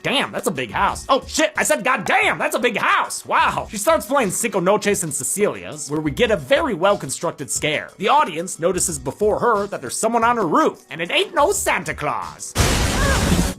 damn, that's a big house. Oh shit, I said god damn, that's a big house. Wow. She starts playing Cinco Noches and Cecilia's, where we get a very well-constructed scare. The audience notices before her that there's someone on her roof, and it ain't no Santa Claus.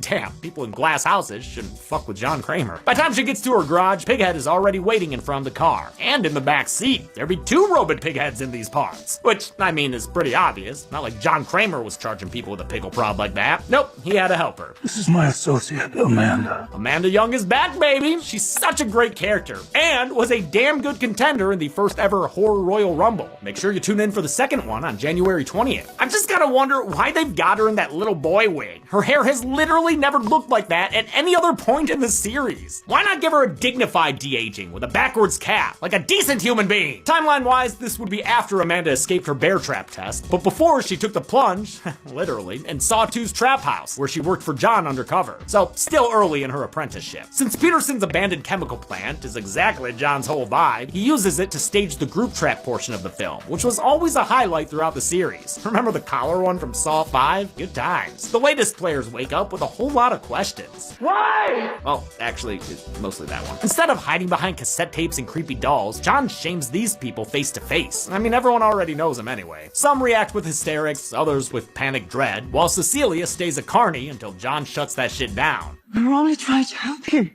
Damn, people in glass houses shouldn't fuck with John Kramer. By the time she gets to her garage, Pighead is already waiting in front of the car. And in the back seat. There'd be 2 robot Pigheads in these parts. Which, I mean, is pretty obvious. Not like John Kramer was charging people with a pickle prod like that. Nope, he had a helper. This is my associate, Amanda. Amanda Young is back, baby! She's such a great character. And was a damn good contender in the first ever Horror Royal Rumble. Make sure you tune in for the second one on January 20th. I'm just gotta wonder why they've got her in that little boy wig. Her hair has literally never looked like that at any other point in the series. Why not give her a dignified de-aging with a backwards cap, like a decent human being? Timeline-wise, this would be after Amanda escaped her bear trap test, but before she took the plunge, literally, in Sawtooth's trap house, where she worked for John undercover. So, still early in her apprenticeship. Since Peterson's abandoned chemical plant is exactly John's whole vibe, he uses it to stage the group trap portion of the film, which was always a highlight throughout the series. Remember the collar one from Saw 5? Good times. The latest players wake up with a whole lot of questions. Why? Well, actually, it's mostly that one. Instead of hiding behind cassette tapes and creepy dolls, John shames these people face to face. I mean, everyone already knows him anyway. Some react with hysterics, others with panic dread, while Cecilia stays a carny until John shuts that shit down. We were only trying to help you.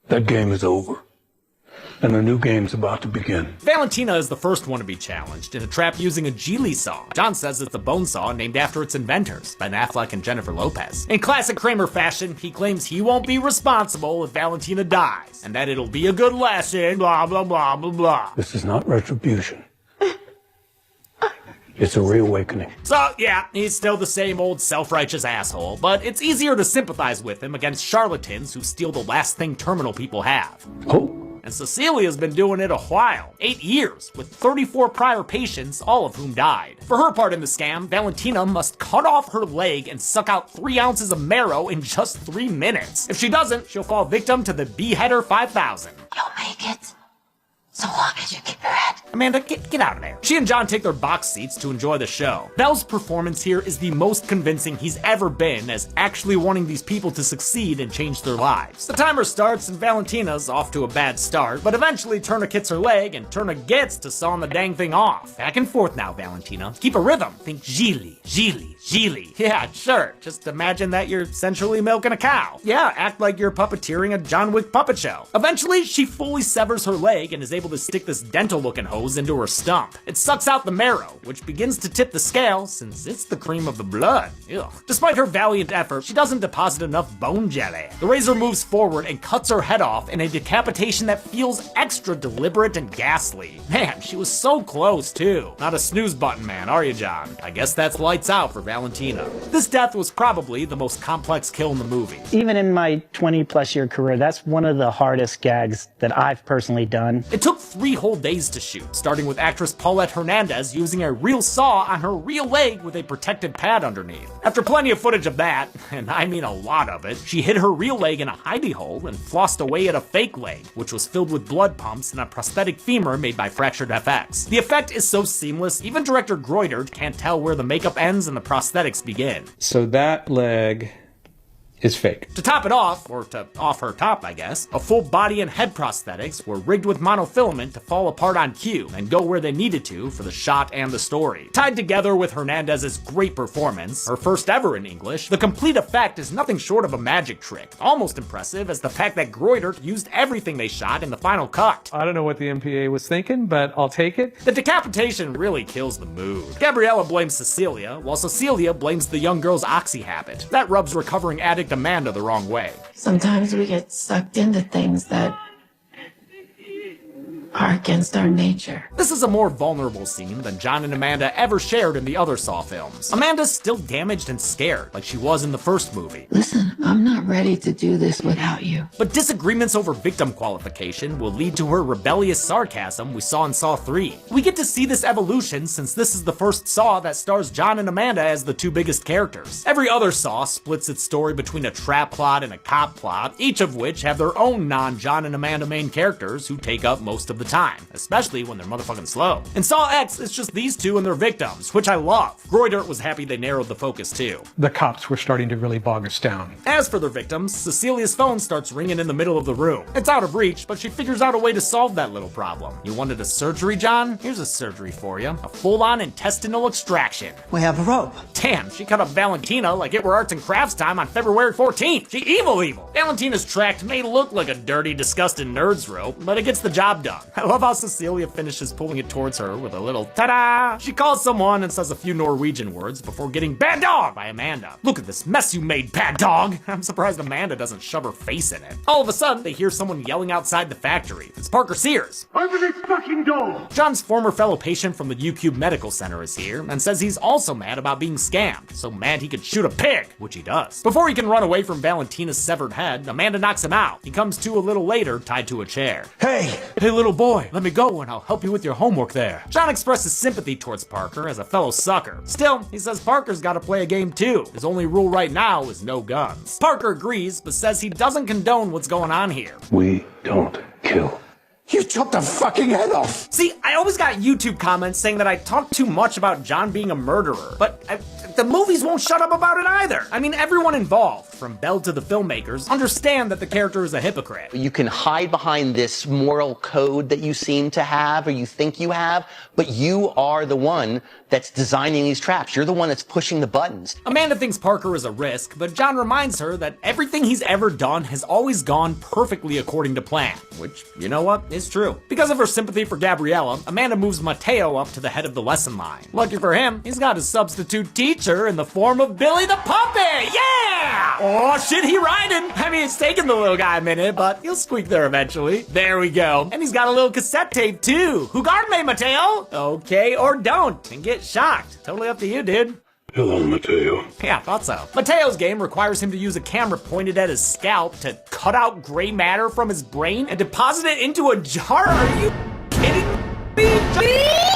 That game is over. And a new game's about to begin. Valentina is the first one to be challenged in a trap using a Geely saw. John says it's a bone saw named after its inventors, Ben Affleck and Jennifer Lopez. In classic Kramer fashion, he claims he won't be responsible if Valentina dies, and that it'll be a good lesson, blah, blah, blah, blah, blah. This is not retribution. It's a reawakening. So, yeah, he's still the same old self-righteous asshole, but it's easier to sympathize with him against charlatans who steal the last thing terminal people have. Oh. And Cecilia's been doing it a while, 8 years, with 34 prior patients, all of whom died. For her part in the scam, Valentina must cut off her leg and suck out 3 ounces of marrow in just 3 minutes. If she doesn't, she'll fall victim to the Beheader 5000. You'll make it. So long as you keep your head. Amanda, get out of there. She and John take their box seats to enjoy the show. Bell's performance here is the most convincing he's ever been as actually wanting these people to succeed and change their lives. The timer starts and Valentina's off to a bad start, but eventually Turner hits her leg and Turner gets to sawing the dang thing off. Back and forth now, Valentina. Keep a rhythm. Think Gili, Gili, Gili. Yeah, sure. Just imagine that you're sensually milking a cow. Yeah, act like you're puppeteering a John Wick puppet show. Eventually, she fully severs her leg and is able to stick this dental-looking hose into her stump. It sucks out the marrow, which begins to tip the scale since it's the cream of the blood. Ew. Despite her valiant effort, she doesn't deposit enough bone jelly. The razor moves forward and cuts her head off in a decapitation that feels extra deliberate and ghastly. Man, she was so close, too. Not a snooze button man, are you, John? I guess that's lights out for Valentina. This death was probably the most complex kill in the movie. Even in my 20-plus year career, that's one of the hardest gags that I've personally done. It took 3 whole days to shoot, starting with actress Paulette Hernandez using a real saw on her real leg with a protective pad underneath. After plenty of footage of that, and I mean a lot of it, she hid her real leg in a hidey hole and flossed away at a fake leg, which was filled with blood pumps and a prosthetic femur made by Fractured FX. The effect is so seamless, even director Groidert can't tell where the makeup ends and the prosthetics begin. So that leg is fake. To top it off, or to off her top, I guess, a full body and head prosthetics were rigged with monofilament to fall apart on cue and go where they needed to for the shot and the story. Tied together with Hernandez's great performance, her first ever in English, the complete effect is nothing short of a magic trick. Almost impressive as the fact that Groidert used everything they shot in the final cut. I don't know what the MPA was thinking, but I'll take it. The decapitation really kills the mood. Gabriella blames Cecilia, while Cecilia blames the young girl's oxy habit. That rubs recovering addict Amanda the wrong way. Sometimes we get sucked into things that are against our nature. This is a more vulnerable scene than John and Amanda ever shared in the other Saw films. Amanda's still damaged and scared, like she was in the first movie. Listen, I'm not ready to do this without you. But disagreements over victim qualification will lead to her rebellious sarcasm we saw in Saw 3. We get to see this evolution since this is the first Saw that stars John and Amanda as the 2 biggest characters. Every other Saw splits its story between a trap plot and a cop plot, each of which have their own non-John and Amanda main characters who take up most of the time, especially when they're motherfucking slow. In Saw X, it's just these two and their victims, which I love. Groydert was happy they narrowed the focus too. The cops were starting to really bog us down. As for their victims, Cecilia's phone starts ringing in the middle of the room. It's out of reach, but she figures out a way to solve that little problem. You wanted a surgery, John? Here's a surgery for you. A full-on intestinal extraction. We have a rope. Damn, she cut up Valentina like it were arts and crafts time on February 14th. She evil. Valentina's tract may look like a dirty, disgusting nerd's rope, but it gets the job done. I love how Cecilia finishes pulling it towards her with a little ta-da! She calls someone and says a few Norwegian words before getting bad dog by Amanda. Look at this mess you made, bad dog! I'm surprised Amanda doesn't shove her face in it. All of a sudden, they hear someone yelling outside the factory. It's Parker Sears. Open this fucking door! John's former fellow patient from the UCube Medical Center is here and says he's also mad about being scammed. So mad he could shoot a pig, which he does. Before he can run away from Valentina's severed head, Amanda knocks him out. He comes to a little later, tied to a chair. Hey! Hey little boy, let me go and I'll help you with your homework there. John expresses sympathy towards Parker as a fellow sucker. Still, he says Parker's gotta play a game too. His only rule right now is no guns. Parker agrees, but says he doesn't condone what's going on here. We don't kill. You chopped a fucking head off. See, I always got YouTube comments saying that I talk too much about John being a murderer, but the movies won't shut up about it either. I mean, everyone involved, from Bell to the filmmakers, understand that the character is a hypocrite. You can hide behind this moral code that you seem to have or you think you have, but you are the one that's designing these traps. You're the one that's pushing the buttons. Amanda thinks Parker is a risk, but John reminds her that everything he's ever done has always gone perfectly according to plan, which, you know what, is true. Because of her sympathy for Gabriella, Amanda moves Mateo up to the head of the lesson line. Lucky for him, he's got his substitute teacher in the form of Billy the Puppet! Yeah! Oh shit, he riding! I mean, it's taking the little guy a minute, but he'll squeak there eventually. There we go. And he's got a little cassette tape too. Jugarme, Mateo! Okay, or don't, and get shocked. Totally up to you, dude. Hello, Mateo. Yeah, thought so. Mateo's game requires him to use a camera pointed at his scalp to cut out gray matter from his brain and deposit it into a jar. Are you kidding me?